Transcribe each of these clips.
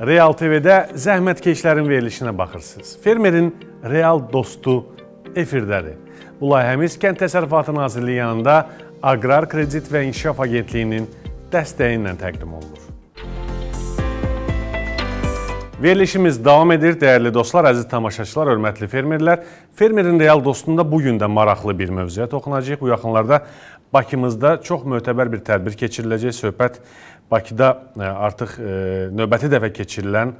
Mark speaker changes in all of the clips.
Speaker 1: Real TV-də zəhmətkeşlərin verilişinə baxırsınız. Fermerin real dostu efirdədir. Bu layihəmiz Kənd Təsərrüfatı Nazirliyi yanında Aqrar Kredit və İnkişaf Agentliyinin dəstəyi ilə təqdim olunur. Verilişimiz davam edir. Dəyərli dostlar, əziz tamaşaçılar, hörmətli fermerlər. Fermerin real dostunda bugün də maraqlı bir mövzuya toxunacağıq. Bu yaxınlarda Bakımızda çox mötəbər bir tədbir keçiriləcək. Söhbət Bakıda artıq növbəti dəfə keçirilən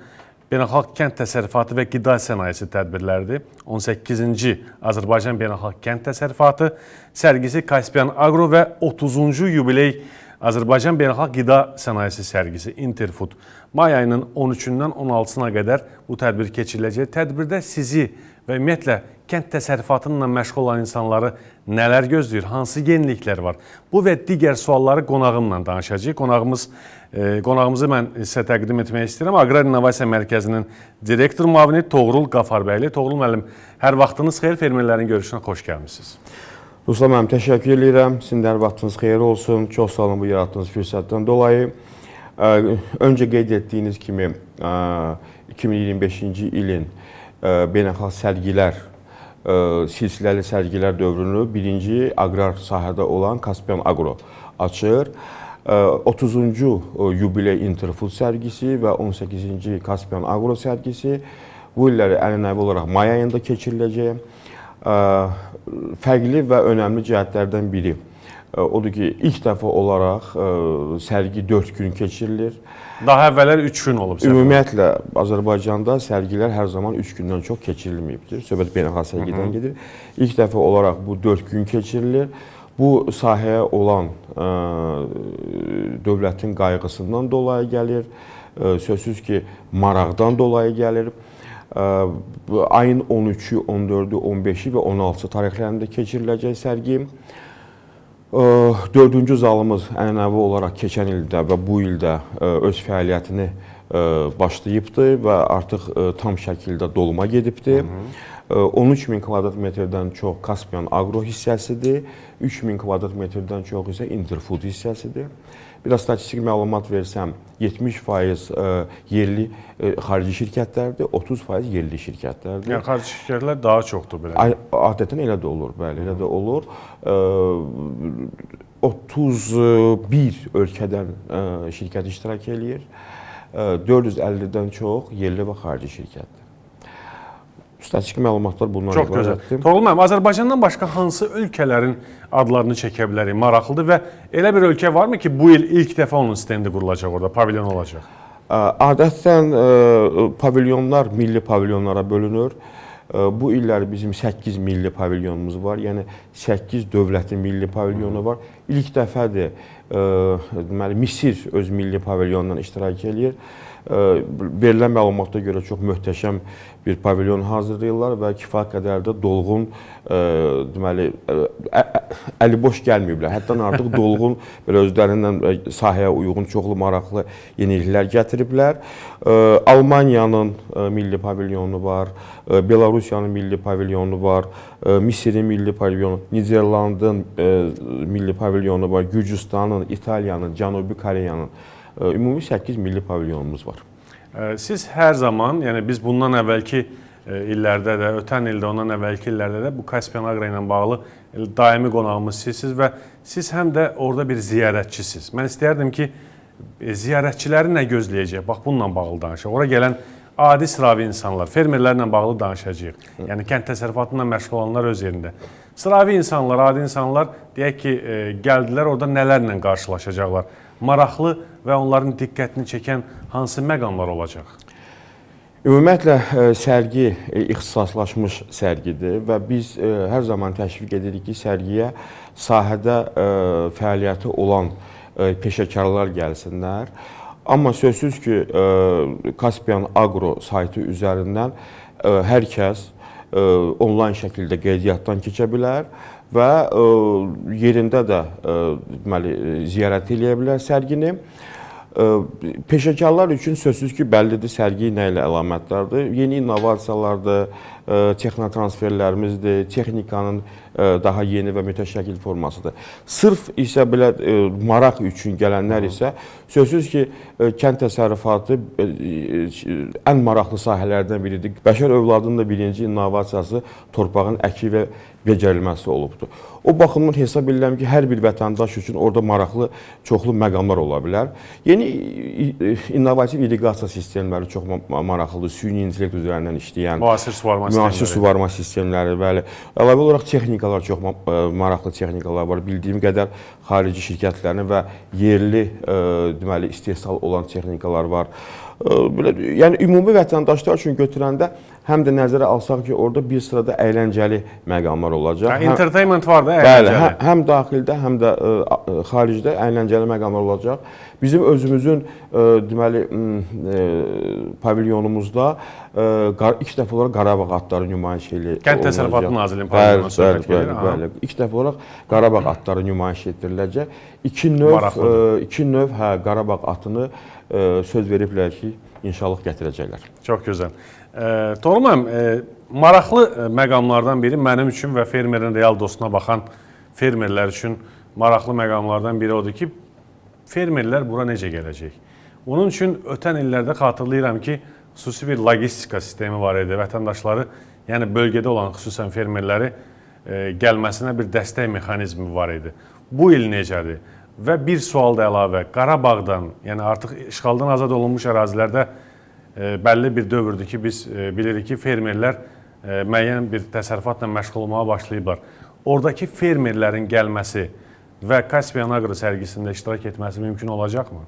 Speaker 1: Beynəlxalq Kənd Təsərrüfatı və Qida Sənayesi tədbirləridir. 18-ci Azərbaycan Beynəlxalq Kənd Təsərrüfatı sərgisi Kaspian Agro və 30-cu yubiley Azərbaycan Beynəlxalq Qida Sənayesi sərgisi Interfood may ayının 13-dən 16-sına qədər bu tədbir keçiriləcək. Tədbirdə sizi və ümumiyyətlə kənd təsərrüfatıyla məşğul olan insanları nələr gözləyir, hansı yeniliklər var? Bu və digər sualları qonağımla danışacağıq. Qonağımızı mən sizə təqdim etmək istəyirəm. Aqrar İnnovasiya Mərkəzinin direktor müavini Toğrul Qafarbəyli. Toğrul müəllim, hər vaxtınız xeyir, fermerlərin görüşünə xoş gəlmişsiniz.
Speaker 2: Ruslan müəllim, təşəkkür edirəm. Sizin də hər vaxtınız xeyir olsun. Çox sağ olun bu yaratdığınız fürsətdən dolayı. Öncə qeyd etdiyiniz kimi 2025-ci ilin beynəlxalq sərgilər, silsiləli sərgilər dövrünü birinci aqrar sahədə olan Kaspian Agro açır. 30-cu yubiley Interfood sərgisi və 18-ci Kaspian Agro sərgisi bu illəri ənənəvi olaraq may ayında keçiriləcək. Fərqli və önəmli cəhətlərdən biri odur ki, ilk dəfə olaraq sərgi 4 gün keçirilir.
Speaker 1: Daha əvvəllər 3 gün olub.
Speaker 2: Ümumiyyətlə, Azərbaycanda sərgilər hər zaman 3 gündən çox keçirilməyibdir. Söhbət beynəlxalq sərgidən gedir. İlk dəfə olaraq bu 4 gün keçirilir. Bu sahəyə olan dövlətin qayğısından dolayı gəlir. Sözsüz ki, maraqdan dolayı gəlir. Ayın 13-ü, 14-ü, 15-i və 16-sı tarixlərində keçiriləcək sərgi. 4-cü zalımız ənənəvi olaraq keçən ildə və bu ildə öz fəaliyyətini başlayıbdır və artıq tam şəkildə doluma gedibdir. 13.000 kvadrat metrdən çox Kaspian Agro hissəsidir, 3.000 kvadrat metrdən çox isə Interfood hissəsidir. Biraz statistik məlumat versəm, 70% yerli xarici şirkətlərdir, 30% yerli şirkətlərdir.
Speaker 1: Yəni, xarici şirkətlər daha çoxdur belə.
Speaker 2: Adətən elə də olur, bəli, elə də olur. 31 ölkədən şirkət iştirak eləyir, 450-dən çox yerli və xarici şirkətdir. Statistik məlumatlar bunlar ibarətdir.
Speaker 1: Toğrul müəllim, Azərbaycandan başqa hansı ölkələrin adlarını çəkə bilərik? Maraqlıdır və elə bir ölkə varmı ki, bu il ilk dəfə onun stendi qurulacaq orada, pavilyon olacaq?
Speaker 2: Adətən pavilyonlar milli pavilyonlara bölünür. Bu illər bizim 8 milli pavilyonumuz var, yəni 8 dövlətin milli pavilyonu var. İlk dəfədir Misir öz milli pavilyonundan iştirak edir. Verilən məlumata görə çox möhtəşəm bir pavilyon hazırlayırlar və kifayət qədər də dolğun, deməli, əli boş gəlməyiblər. Hətta artıq dolğun, belə özlərindən sahəyə uyğun, çoxlu maraqlı yeniliklər gətiriblər. Almaniyanın milli pavilyonu var, Belarusiyanın milli pavilyonu var, Misirin milli pavilyonu, Niderlandın milli pavilyonu var, Gürcüstanın, İtaliyanın, Cənubi Koreyanın ümumi 8 milli pavilyonumuz var.
Speaker 1: Siz hər zaman, yəni biz bundan əvvəlki illərdə də, ötən ildə, ondan əvvəlki illərdə də bu Kaspian Agro ilə bağlı daimi qonağımız sizsiniz və siz həm də orada bir ziyarətçisiniz. Mən istəyərdim ki, ziyarətçiləri nə gözləyəcək? Bax, bununla bağlı danışaq. Ora gələn adi sıravi insanlar, fermerlərlə bağlı danışacağıq. Yəni, kənd təsərrüfatıyla məşğul olanlar öz yerində. Sıravi insanlar, adi insanlar, deyək ki, gəldilər, orada nələrlə qarşılaşacaqlar? Maraqlı və onların diqqətini çəkən hansı məqamlar olacaq?
Speaker 2: Ümumiyyətlə, sərgi ixtisaslaşmış sərgidir və biz hər zaman təşviq edirik ki, sərgiyə sahədə fəaliyyəti olan peşəkarlar gəlsinlər. Amma sözsüz ki, Kaspian Agro saytı üzərindən hər kəs onlayn şəkildə qeydiyyatdan keçə bilər və yerində də ziyarət edə bilər sərgini. Peşəkarlar üçün sözsüz ki, bəllidir sərgi nə ilə əlamətlərdir. Yeni innovasiyalardır, texnotransferlərimizdir, texnikanın daha yeni və mütəşəkkil formasıdır. Sırf isə belə maraq üçün gələnlər isə sözsüz ki, kənd təsərrüfatı ən maraqlı sahələrdən biridir. Bəşər övladının da birinci innovasiyası torpağın əki və becərilməsi olubdur. O baxımdan hesab edirəm ki, hər bir vətəndaş üçün orada maraqlı çoxlu məqamlar ola bilər. Yeni innovativ irriqasiya sistemləri çox maraqlıdır. Süni intellekt üzərindən işləyən
Speaker 1: müasir
Speaker 2: suvarma sistemləri, bəli. Əlavə olaraq texnikalar çox maraqlı texnikalar var. Bildiyim qədər xarici şirkətlərin və yerli deməli istehsal olan texnikalar var. Yəni ümumi vətəndaşlar üçün götürəndə həm də nəzərə alsaq ki, orada bir sırada əyləncəli məqamlar olacaq.
Speaker 1: Entertainment var da, əyləncəli.
Speaker 2: Bəli, həm daxildə, həm də xaricdə əyləncəli məqamlar olacaq. Bizim özümüzün deməli pavilyonumuzda ilk dəfə olaraq Qarabağ atları nümayiş olunacaq.
Speaker 1: Kənd Təsərrüfatı Nazirliyinin pavilyonuna söhbət gedir.
Speaker 2: Bəli. İlk dəfə olaraq Qarabağ atları nümayiş etdiriləcək. İki növ Qarabağ atını söz veriblər ki, inşallah gətirəcəklər.
Speaker 1: Çox gözəl. Toğrul müəllim, maraqlı məqamlardan biri mənim üçün və fermerin real dostuna baxan fermerlər üçün maraqlı məqamlardan biri odur ki, fermerlər bura necə gələcək? Onun üçün ötən illərdə xatırlayıram ki, xüsusi bir logistika sistemi var idi. Vətəndaşları, yəni bölgədə olan xüsusən fermerləri gəlməsinə bir dəstək mexanizmi var idi. Bu il necədir? Və bir sual da əlavə, Qarabağdan, yəni artıq işğaldan azad olunmuş ərazilərdə bəlli bir dövrdür ki, biz bilirik ki, fermerlər müəyyən bir təsərrüfatla məşğul olmağa başlayıblar. Oradakı fermerlərin gəlməsi və Kaspian Agro sərgisində iştirak etməsi mümkün olacaqmı?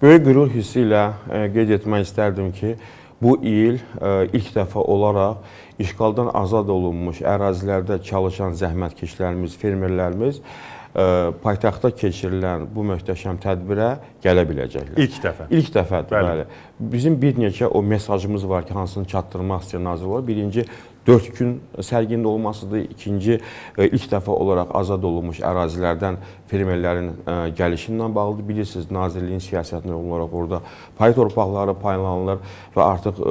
Speaker 2: Böyük qürur hissi ilə qeyd etmək istərdim ki, bu il ilk dəfə olaraq işğaldan azad olunmuş ərazilərdə çalışan zəhmətkeşlərimiz, fermerlərimiz paytaxtda keçirilən bu möhtəşəm tədbirə gələ biləcəklər.
Speaker 1: İlk dəfə.
Speaker 2: İlk dəfədir, bəli. Bizim bir neçə o mesajımız var ki, hansını çatdırmaq istəyir nazir olaraq. Birinci, 4 gün sərginin olmasıdır. İkinci, ilk dəfə olaraq azad olunmuş ərazilərdən fermerlərin gəlişi ilə bağlıdır. Bilirsiniz, nazirliyin siyasətinə olaraq orada pay torpaqları paylanılır və artıq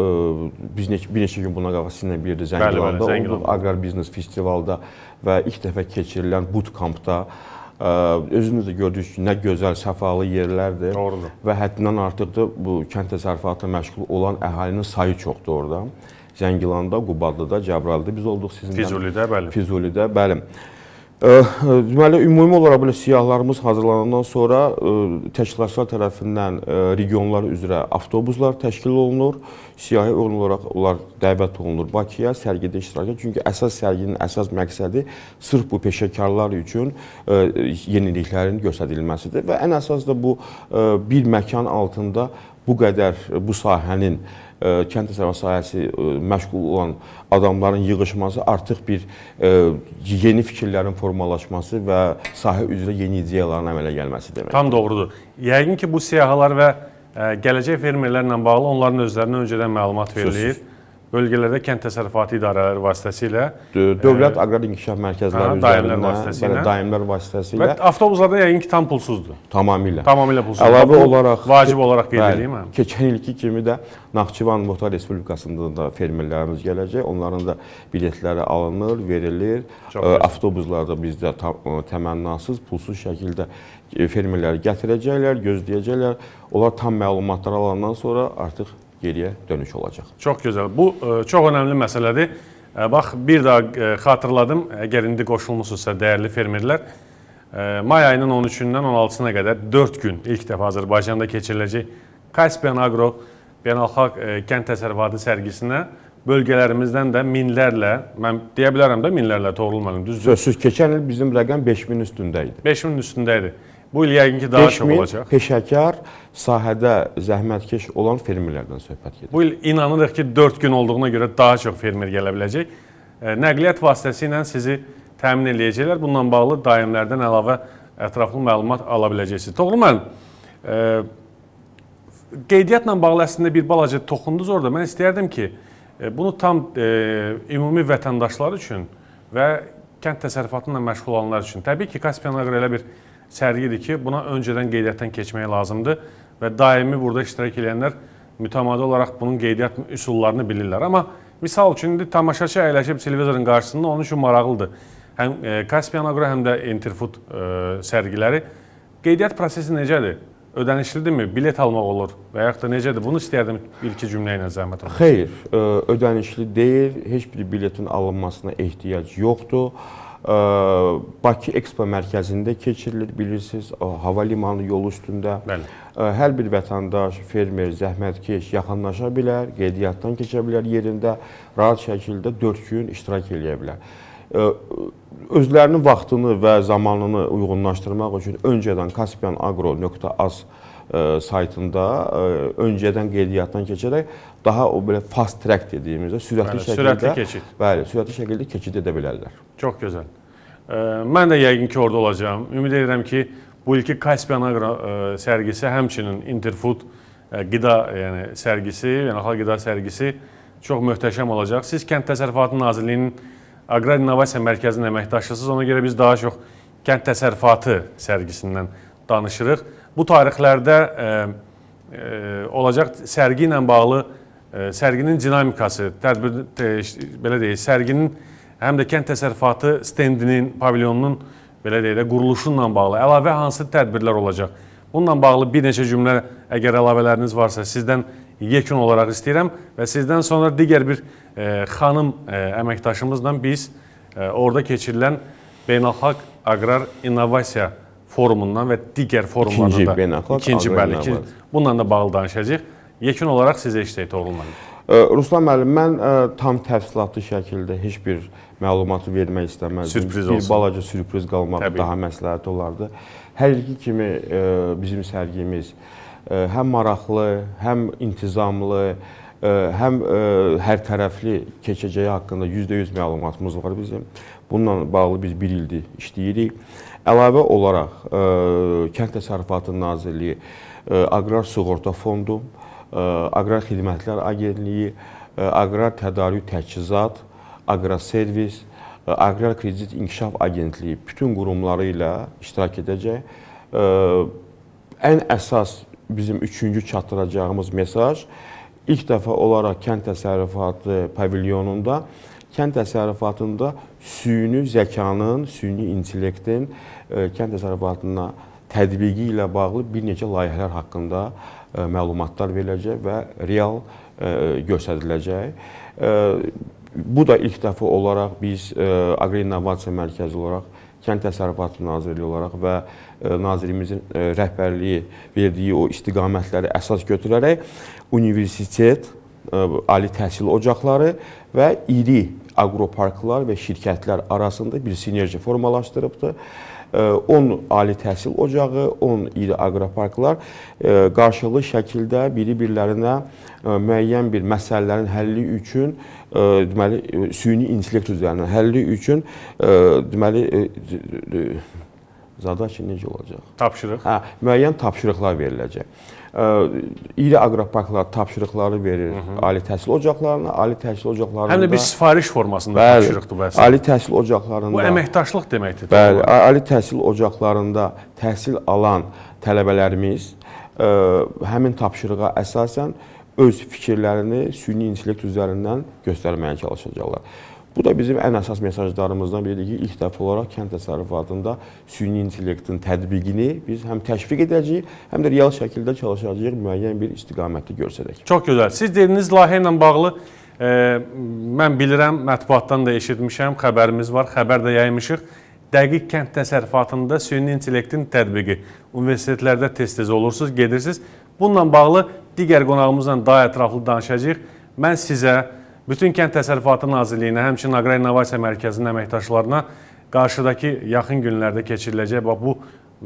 Speaker 2: biz bir neçə gün buna qalaq sizinlə birdə Zəngilanda olduq. Aqrar Biznes Festivalda və ilk dəfə keçirilən bootcampda özünüz də gördünüz ki, nə gözəl, səfalı yerlərdir.
Speaker 1: Doğrudur.
Speaker 2: Və həddindən artıqdır bu kənd təsərrüfatına məşğul olan əhalinin sayı çoxdur orada. Zəngilanda, Qubadlıda, Cəbrayılda biz olduq sizinlə.
Speaker 1: Füzulidə, bəli.
Speaker 2: Füzulidə, bəli. Deməli, ümumi olaraq belə siyahılarımız hazırlanandan sonra təşkilatçılar tərəfindən regionlar üzrə avtobuslar təşkil olunur. Siyahı uyğun olaraq onlar dəvət olunur Bakıya, sərgidə iştirak edir. Çünki əsas sərginin əsas məqsədi sırf bu peşəkarlar üçün yeniliklərin göstərilməsidir. Və ən əsas da bu bir məkan altında bu qədər bu sahənin kənd təsərrüfatı sahəsi məşğul olan adamların yığışması artıq bir yeni fikirlərin formalaşması və sahə üzrə yeni ideyaların əmələ gəlməsi demək.
Speaker 1: Tam doğrudur. Yəqin ki, bu siyahılar və gələcək fermerlərlə bağlı onların özlərinə öncədən məlumat verilir. Bölgələrdə kənd təsərrüfatı idarələri vasitəsilə
Speaker 2: Dövlət Aqrar İnkişaf Mərkəzləri üzərində daimlər vasitəsilə
Speaker 1: və avtobuslarda yəqin ki, tam pulsuzdur.
Speaker 2: Tamamilə.
Speaker 1: Tamamilə pulsuzdur.
Speaker 2: Əlavə olaraq
Speaker 1: vacib olaraq qeyd edeyim.
Speaker 2: Keçən ilki kimi də Naxçıvan Muxtar Respublikasında da fermerlərimiz gələcək. Onların da biletləri alınır, verilir. Avtobuslarda bizdə təmənnasız, pulsuz şəkildə fermerləri gətirəcəklər, gözləyəcəklər. Onlar tam məlumatlar alandan sonra artıq geriyə dönüş olacaq.
Speaker 1: Çox gözəl. Bu çox önəmli məsələdir. Bax, bir daha xatırladım, əgər indi qoşulmusunuzsa dəyərli fermerlər, may ayının 13-dən 16-sına qədər 4 gün ilk dəfə Azərbaycanda keçiriləcək Kaspian Agro beynəlxalq kənd təsərrüfatı sərgisinə bölgələrimizdən də minlərlə, mən deyə bilərəm də minlərlə, Toğrul müəllim, düzdür?
Speaker 2: Sözsüz, keçən il bizim rəqəm 5000-in üstündə idi.
Speaker 1: 5000-in üstündə idi. Bu il yəqin ki, daha çox olacaq.
Speaker 2: 5000 peşəkar, sahədə zəhmətkeş olan fermerlərdən söhbət gedir.
Speaker 1: Bu il inanırıq ki, 4 gün olduğuna görə daha çox fermer gələ biləcək. Nəqliyyat vasitəsi ilə sizi təmin edəcəklər. Bununla bağlı daimlərdən əlavə ətraflı məlumat ala biləcəksiniz. Toğrul müəllim, qeydiyyatla bağlı əslində bir balaca toxundunuz orada. Mən istəyərdim ki, bunu tam ümumi vətəndaşlar üçün və kənd təsərrüfatı ilə məşğul olanlar üçün. Təbii ki, Kaspian Agro elə bir sərgidir ki, buna öncədən qeydiyyatdan keçmək lazımdır və daimi burada iştirak edənlər mütəmadi olaraq bunun qeydiyyat üsullarını bilirlər. Amma Misal üçün, indi tamaşaçı əyləşib televizorun qarşısında onun üçün maraqlıdır. Həm Caspian Agro, həm də Interfood sərgiləri. Qeydiyyat prosesi necədir? Ödənişlidirmi? Bilet almaq olur və yaxud da necədir? Bunu istəyərdim ilk cümlə ilə zəhmət olun.
Speaker 2: Xeyr, ödənişli deyil. Heç bir biletin alınmasına ehtiyac yoxdur. Bakı Expo mərkəzində keçirilir, bilirsiniz, hava limanı yolu üstündə.
Speaker 1: Bəli.
Speaker 2: Hər bir vətəndaş, fermer, zəhmətkeş yaxınlaşa bilər, qeydiyyatdan keçə bilər yerində, rahat şəkildə 4 gün iştirak edə bilər. Özlərinin vaxtını və zamanını uyğunlaşdırmaq üçün öncədən caspianagro.az saytında öncədən qeydiyyatdan keçərək daha o belə fast track dediyimizdə sürətli şəkildə keçid edə bilərlər.
Speaker 1: Çox gözəl. Mən də yəqin ki, orada olacağam. Ümid edirəm ki, bu ilki Caspian Agro sərgisi, həmçinin Interfood qida sərgisi, beynəlxalq qida sərgisi çox möhtəşəm olacaq. Siz Kənd Təsərrüfatı Nazirliyinin Aqrar İnnovasiya Mərkəzinin əməkdaşısınız. Ona görə biz daha çox kənd təsərrüfatı sərgisindən danışırıq. Bu tarixlərdə olacaq sərgi ilə bağlı sərginin dinamikası, belə deyək, sərginin həm də kənd təsərrüfatı stendinin, pavilyonunun belə deyək də quruluşunla bağlı əlavə hansı tədbirlər olacaq? Bununla bağlı bir neçə cümlə əgər əlavələriniz varsa sizdən yekun olaraq istəyirəm və sizdən sonra digər bir xanım əməkdaşımızla biz orada keçirilən Beynəlxalq Aqrar İnnovasiya Forumundan və digər forumlarında da bununla da bağlı danışacağıq. Yekun olaraq sizə işləyək Toğrul müəllim.
Speaker 2: Ruslan müəllim, mən tam təfsilatlı şəkildə heç bir məlumatı vermək istəməzdim.
Speaker 1: Sürpriz olsun.
Speaker 2: Bir balaca sürpriz qalmaq daha məsləhət olardı. Hər ilki kimi bizim sərgimiz həm maraqlı, həm intizamlı, həm hər tərəfli keçəcəyi haqqında %100 məlumatımız var bizim. Bununla bağlı biz bir ildir işləyirik. Əlavə olaraq Kənd Təsərrüfatı Nazirliyi, Aqrar Sığorta Fondu, Aqrar Xidmətlər Agentliyi, Aqrar Tədarük Təchizat, Aqrar Servis, Aqrar Kredit İnkişaf Agentliyi bütün qurumları ilə iştirak edəcək. Ən əsas bizim üçüncü çatdıracağımız mesaj ilk dəfə olaraq kənd təsərrüfatı pavilyonunda, kənd təsərrüfatında süni zəkanın, süni intellektin kənd təsərrüfatına tətbiqi ilə bağlı bir neçə layihələr haqqında məlumatlar veriləcək və real göstəriləcək. Bu da ilk dəfə olaraq biz Aqrar İnnovasiya Mərkəzi olaraq, Kənd Təsərrüfatı Nazirliyi olaraq və Nazirimizin rəhbərliyi verdiyi o istiqamətləri əsas götürərək universitet, ali təhsil ocaqları və iri aqroparklar və şirkətlər arasında bir sinerji formalaşdırıbdır. 10 ali təhsil ocağı, 10 iri aqroparklar qarşılıqlı şəkildə biri-birlərinə müəyyən bir məsələlərin həlli üçün, deməli, süni intellekt üzərindən həlli üçün, deməli, zadacı necə olacaq?
Speaker 1: Tapşırıq.
Speaker 2: Müəyyən tapşırıqlar veriləcək. İri aqroparklar tapşırıqları verir ali təhsil ocaqlarına, ali təhsil ocaqlarında...
Speaker 1: Həm də bir sifariş formasında tapşırıqdır bu əslində.
Speaker 2: Ali təhsil ocaqlarında...
Speaker 1: Bu əməkdaşlıq deməkdir.
Speaker 2: Bəli, ali təhsil ocaqlarında təhsil alan tələbələrimiz həmin tapşırığa əsasən öz fikirlərini süni intellekt üzərindən göstərməyə çalışacaqlar. Bu da bizim ən əsas mesajlarımızdan biridir ki, ilk dəfə olaraq kənd təsərrüfatında süni intellektin tətbiqini biz həm təşviq edəcəyik, həm də real şəkildə çalışacağıq, müəyyən bir istiqamətli görsədək.
Speaker 1: Çox gözəl. Siz dediyiniz layihə ilə bağlı mən bilirəm, mətbuatdan da eşitmişəm, xəbərimiz var, xəbər də yaymışıq. Dəqiq kənd təsərrüfatında süni intellektin tətbiqi. Universitetlərdə tez-tez olursunuz, gedirsiniz. Bununla bağlı digər qonağımızla daha ətraflı danışacağıq. Mən sizə bütün Kənd Təsərrüfatı Nazirliyinə, həmçinin Aqrar İnnovasiya Mərkəzinin əməkdaşlarına qarşıdakı yaxın günlərdə keçiriləcək bu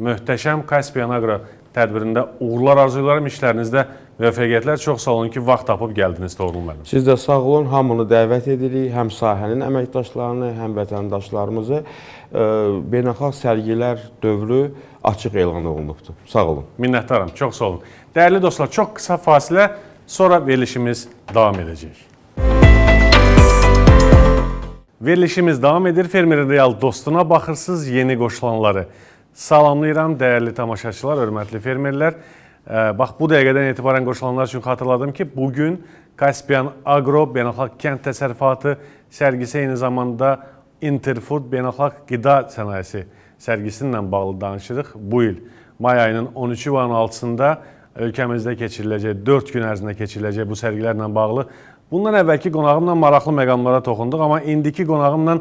Speaker 1: möhtəşəm Caspian Agro tədbirində uğurlar arzulayıram, işlərinizdə müvəffəqiyyətlər. Çox sağ olun ki, vaxt tapıb gəldiniz Toğrul müəllim.
Speaker 2: Siz də sağ olun, hamını dəvət edirik, həm sahənin əməkdaşlarını, həm vətəndaşlarımızı. Beynəlxalq sərgilər dövrü açıq elan olunubdur. Sağ olun.
Speaker 1: Minnətdaram, çox sağ olun. Dəyərli dostlar, çox qısa fasilə, sonra verilişimiz davam edəcək. Verilişimiz davam edir. Fermerin real dostuna baxırsınız yeni qoşulanları. Salamlayıram dəyərli tamaşaçılar, hörmətli fermerlər. Bax, bu dəqiqədən etibarən qoşulanlar üçün xatırladım ki, bugün Kaspian Agro Beynəlxalq Kənd Təsərrüfatı sərgisi, eyni zamanda Interfood Beynəlxalq Qida Sənayesi sərgisindən bağlı danışırıq. Bu il may ayının 13 və 16-sında ölkəmizdə keçiriləcək, 4 gün ərzində keçiriləcək bu sərgilərlə bağlı. Bundan əvvəlki qonağımla maraqlı məqamlara toxunduq, amma indiki qonağımla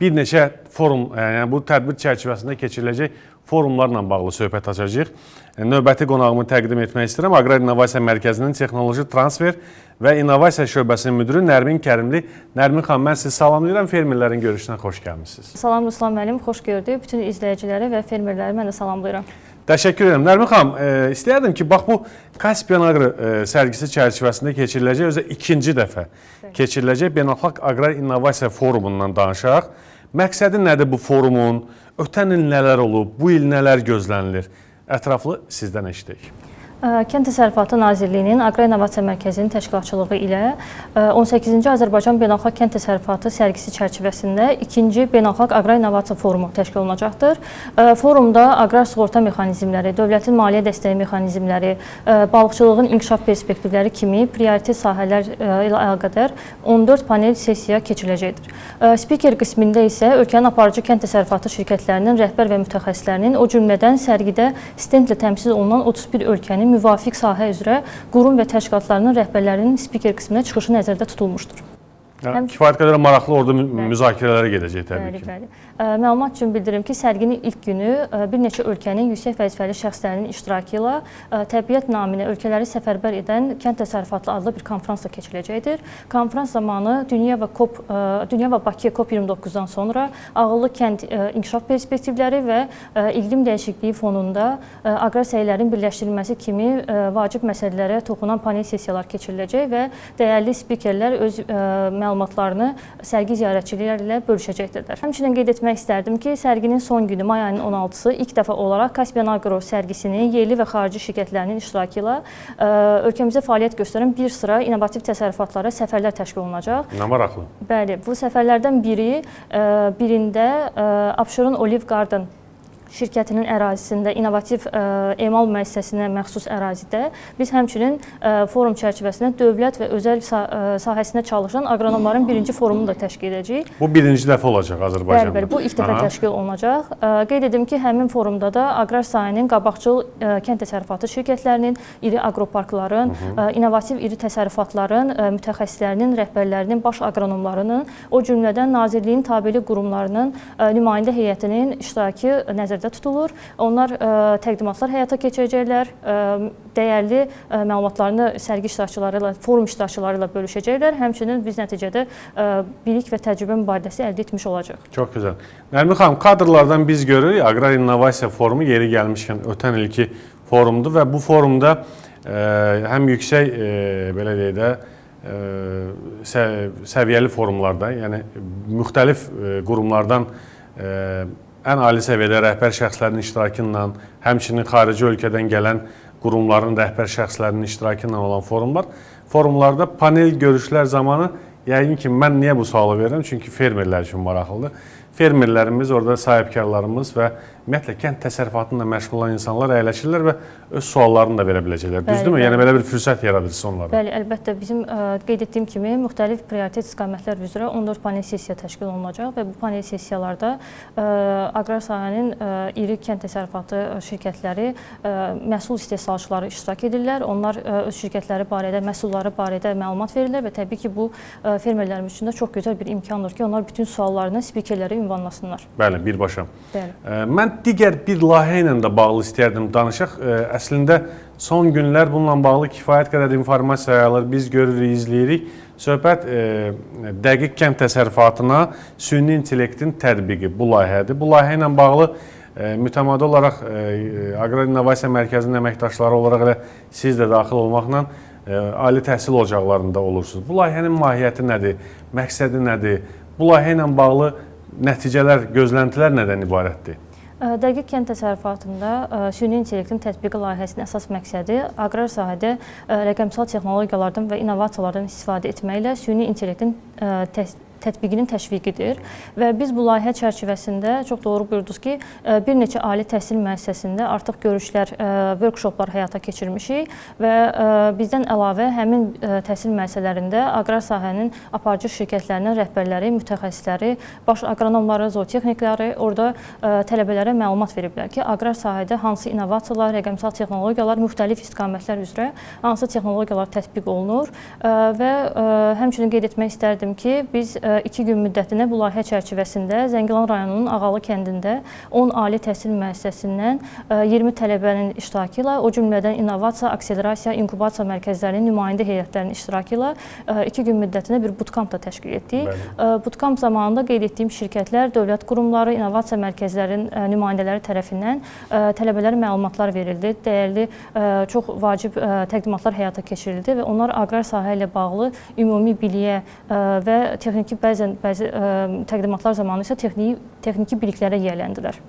Speaker 1: bir neçə forum, yəni bu tədbir çərçivəsində keçiriləcək forumlarla bağlı söhbət açacağıq. Növbəti qonağımı təqdim etmək istəyirəm. Aqrar İnnovasiya Mərkəzinin Texnoloji Transfer və İnnovasiya Şöbəsinin müdürü Nərmin Kərimli. Nərmin xanım, mən sizi salamlayıram. Fermerlərin görüşünə xoş gəlmişsiniz.
Speaker 3: Salam Ruslan müəllim, xoş gördük. Bütün izləyiciləri və fermerləri mən də salamlayıram.
Speaker 1: Təşəkkür edirəm. Nərmin xanım, istəyərdim ki, bax bu Kaspian Agro sərgisi çərçivəsində keçiriləcək, özə ikinci dəfə keçiriləcək Beynəlxalq Aqrar İnnovasiya Forumundan danışaq. Məqsədi nədir bu forumun? Ötən il nələr olub? Bu il nələr gözlənilir? Ətraflı sizdən eşidək.
Speaker 3: Kənd Təsərrüfatı Nazirliyinin Aqrar İnnovasiya Mərkəzinin təşkilatçılığı ilə 18-ci Azərbaycan Beynəlxalq Kənd Təsərrüfatı sərgisi çərçivəsində 2-ci Beynəlxalq Aqrar İnnovasiya Forumu təşkil olunacaqdır. Forumda aqrar sığorta mexanizmləri, dövlətin maliyyə dəstəyi mexanizmləri, balıqçılığın inkişaf perspektivləri kimi prioritet sahələr ilə əlaqədar 14 panel sessiya keçiriləcəkdir. Spiker qismində isə ölkənin aparıcı kənd təsərrüfatı şirkətlərinin rəhbər və mütəxəssislərinin, o cümlədən sərgidə stendlə təmsil olunan 31 ölkənin müvafiq sahə üzrə qurum və təşkilatlarının rəhbərlərinin spiker qismində çıxışı nəzərdə tutulmuşdur.
Speaker 1: Kifayət qədər maraqlı orada müzakirələrə gedəcək təbii ki.
Speaker 3: Bəli. Məlumat üçün bildirim ki, sərginin ilk günü bir neçə ölkənin yüksək vəzifəli şəxslərinin iştirakı ilə təbiət naminə ölkələri səfərbər edən Kənd Təsərrüfatı adlı bir konfransla keçiriləcəkdir. Konfrans zamanı Dünya və Bakı COP29-dan sonra ağıllı kənd inkişaf perspektivləri və iqlim dəyişikliyi fonunda aqrar səylərin birləşdirilməsi kimi vacib məsələlərə toxunan panel sessiyalar keçiriləcək və dəyərli spikerlər öz məlumatlarını sərgi ziyarətçiləri ilə bölüşəcəkdirlər. Həmçinin qeyd etmək istərdim ki, sərginin son günü may ayının 16-sı ilk dəfə olaraq Kaspian Agro sərgisinin yerli və xarici şirkətlərinin iştirakı ilə ölkəmizdə fəaliyyət göstərən bir sıra innovativ təsərrüfatlara səfərlər təşkil olunacaq.
Speaker 1: Nə maraqlı.
Speaker 3: Bəli, bu səfərlərdən birində Abşeron Olive Garden şirkətinin ərazisində innovativ emal müəssisəsinə məxsus ərazidə biz həmçinin forum çərçivəsində dövlət və özəl sahəsində çalışan aqronomların birinci forumunu da təşkil edəcəyik.
Speaker 1: Bu birinci dəfə olacaq Azərbaycanda.
Speaker 3: Bəli, bu ilk dəfə təşkil olunacaq. Qeyd edim ki, həmin forumda da aqrar sahənin qabaqcıl kənd təsərrüfatı şirkətlərinin, iri aqroparkların, innovativ iri təsərrüfatların, mütəxəssislərinin, rəhbərlərinin, baş aqronomlarının, o cümlədən Nazirliyin tabeli qurumlarının nümayəndə heyətinin iştirakı nəzərdə tutulur. Onlar təqdimatlar həyata keçirəcəklər, dəyərli məlumatlarını sərgi iştirakçıları ilə, forum iştirakçıları ilə bölüşəcəklər. Həmçinin biz nəticədə bilik və təcrübə mübadiləsi əldə etmiş olacaq.
Speaker 1: Çox gözəl. Nərmin xanım, kadrlardan biz görürük, Aqrar İnnovasiya Forumu yeri gəlmişkən ötən ilki forumdur və bu forumda həm yüksək, belə deyək də, səviyyəli forumlarda, yəni müxtəlif qurumlardan ən ali səviyyədə rəhbər şəxslərin iştirakı ilə, həmçinin xarici ölkədən gələn qurumların rəhbər şəxslərinin iştirakı ilə olan forumlar. Forumlarda panel görüşlər zamanı yəqin ki, mən niyə bu sualı verirəm? Çünki fermerlər üçün maraqlıdır. Fermerlərimiz, orada sahibkarlarımız və ümumiyyətlə kənd təsərrüfatıyla məşğul olan insanlar əyləşirlər və öz suallarını da verə biləcəklər. Düzdürmü? Yəni belə bir fürsət yaradırsın onlara.
Speaker 3: Bəli, əlbəttə bizim qeyd etdiyim kimi müxtəlif prioritet istiqamətlər üzrə 14 panel sessiya təşkil olunacaq və bu panel sessiyalarda aqrar sahənin iri kənd təsərrüfatı şirkətləri, məhsul istehsalçıları iştirak edirlər. Onlar öz şirkətləri barədə, məhsulları barədə məlumat verirlər və təbii ki, bu fermerlərimiz üçün də çox gözəl bir imkandır ki, onlar bütün suallarını spikerlərə ünvanlasınlar.
Speaker 1: Bəli, birbaşa.
Speaker 3: Bəli.
Speaker 1: Mən digər bir layihə ilə də bağlı istəyərdim danışaq. Əslində son günlər bununla bağlı kifayət qədər informasiya yayılır, biz görürük, izləyirik. Söhbət dəqiq kənd təsərrüfatına süni intellektin tətbiqi bu layihədir. Bu layihə ilə bağlı mütəmadi olaraq Aqrar İnnovasiya Mərkəzinin əməkdaşları olaraq elə siz də daxil olmaqla ali təhsil ocaqlarında olursunuz. Bu layihənin mahiyyəti nədir, məqsədi nədir? Bu layihə ilə bağlı nəticələr, gözləntilər nədən ibarətdir?
Speaker 3: Dəqiq kənd təsərrüfatında süni intellektin tətbiqi layihəsinin əsas məqsədi aqrar sahədə rəqəmsal texnologiyalardan və innovasiyalardan istifadə etməklə süni intellektin tətbiqinin təşviqidir və biz bu layihə çərçivəsində çox doğru buyurdunuz ki, bir neçə ali təhsil müəssisəsində artıq görüşlər, workshoplar həyata keçirmişik və bizdən əlavə həmin təhsil müəssisələrində aqrar sahənin aparıcı şirkətlərinin rəhbərləri, mütəxəssisləri, baş aqronomları, zootexnikləri orada tələbələrə məlumat veriblər ki, aqrar sahədə hansı innovasiyalar, rəqəmsal texnologiyalar, müxtəlif istiqamətlər üzrə hansı texnologiyalar tətbiq olunur və həmçinin qeyd etmək istərdim ki, biz 2 gün müddətinə bu layihə çərçivəsində Zəngilan rayonunun Ağalı kəndində 10 ali təhsil müəssisəsindən 20 tələbənin iştirakı ilə, o cümlədən innovasiya, akselerasiya, inkubasiya mərkəzlərinin nümayəndə heyətlərinin iştirakı ilə 2 gün müddətinə bir bootcamp da təşkil etdik. Bootcamp zamanında qeyd etdiyim şirkətlər, dövlət qurumları, innovasiya mərkəzlərinin nümayəndələri tərəfindən tələbələrə məlumatlar verildi, dəyərli, çox vacib təqdimatlar həyata keçirildi və onlar aqrar sahə ilə bağlı ümumi biliyə və texniki bəzi təqdimatlar zamanı isə texniki biliklərə yiyələndilər.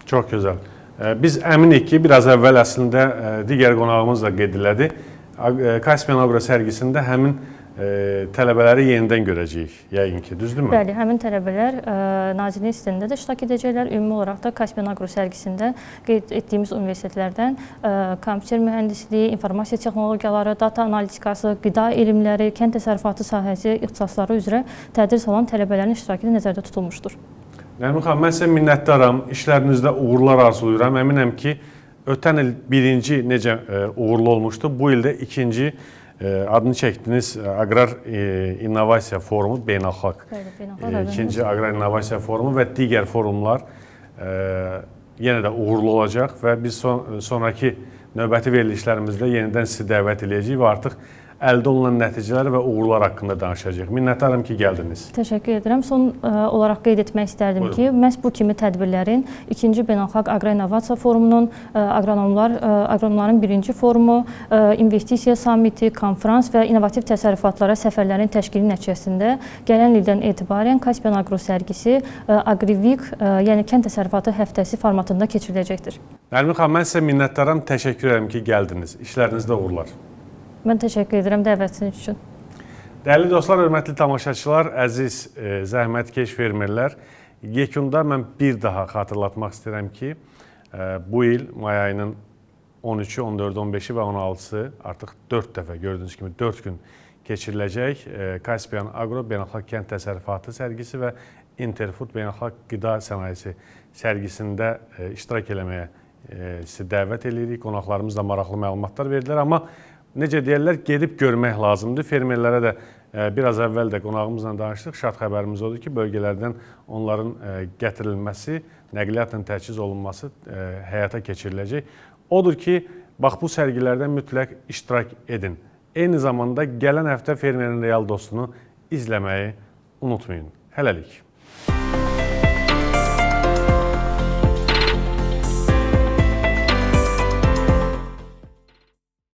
Speaker 1: Çox gözəl. Biz əminik ki, biraz əvvəl əslində digər qonağımız da qeyd elədi. Caspian Agro sərgisində həmin tələbələri yenidən görəcəyik, yəqin ki, düzdürmü?
Speaker 3: Bəli, həmin tələbələr Nazirliyin sitəsində də iştirak edəcəklər. Ümumi olaraq da Caspian Agro sərgisində qeyd etdiyimiz universitetlərdən kompüter mühəndisliyi, informasiya texnologiyaları, data analitikası, qida elmləri, kənd təsərrüfatı sahəsi ixtisasları üzrə tədris alan tələbələrin iştirakı da nəzərdə tutulmuşdur.
Speaker 1: Nərmin xanım, mən sizə minnətdaram. İşlərinizdə uğurlar arzulayıram. Əminəm ki, ötən il birinci necə uğurlu olmuşdu, bu ildə ikinci adını çəkdiniz Aqrar İnnovasiya Forumu beynəlxalq. İkinci Aqrar İnnovasiya Forumu və digər forumlar yenə də uğurlu olacaq və biz sonraki növbəti verilişlərimizdə yenidən sizi dəvət edəcəyik və artıq əldə olunan nəticələr və uğurlar haqqında danışacağıq. Minnətdaram ki, gəldiniz.
Speaker 3: Təşəkkür edirəm. Son olaraq qeyd etmək istərdim ki, məhz bu kimi tədbirlərin 2-ci Beynəlxalq Aqrar İnnovasiya Forumunun, aqronomların 1-ci forumu, investisiya samiti, konfrans və innovativ təsərrüfatlara səfərlərin təşkili nəticəsində gələn ildən etibarən Caspian Agro sərgisi Agriweek, yəni kənd təsərrüfatı həftəsi formatında keçiriləcəkdir.
Speaker 1: Nərmin xanım, mən sizə minnətdaram. Təşəkkür edirəm ki, gəldiniz. İşlərinizdə uğurlar.
Speaker 3: Mən təşəkkür edirəm dəvətiniz üçün.
Speaker 1: Dəyərli dostlar, hörmətli tamaşaçılar, əziz zəhmətkeş fermerlər, yekunda mən bir daha xatırlatmaq istəyirəm ki, bu il may ayının 13-ü, 14-ü, 15-i və 16-sı artıq 4 dəfə, gördüyünüz kimi 4 gün keçiriləcək Caspian Agro Beynəlxalq Kənd Təsərrüfatı sərgisi və Interfood Beynəlxalq Qida Sənayesi sərgisində iştirak eləməyə sizi dəvət edirik. Qonaqlarımız da maraqlı məlumatlar verdilər, amma necə deyərlər, gedib görmək lazımdır. Fermerlərə də biraz əvvəl də qonağımızla danışdıq. Şad xəbərimiz odur ki, bölgələrdən onların gətirilməsi, nəqliyyatla təchiz olunması həyata keçiriləcək. Odur ki, bax bu sərgilərdən mütləq iştirak edin. Eyni zamanda gələn həftə Fermerin Real Dostunu izləməyi unutmayın. Hələlik.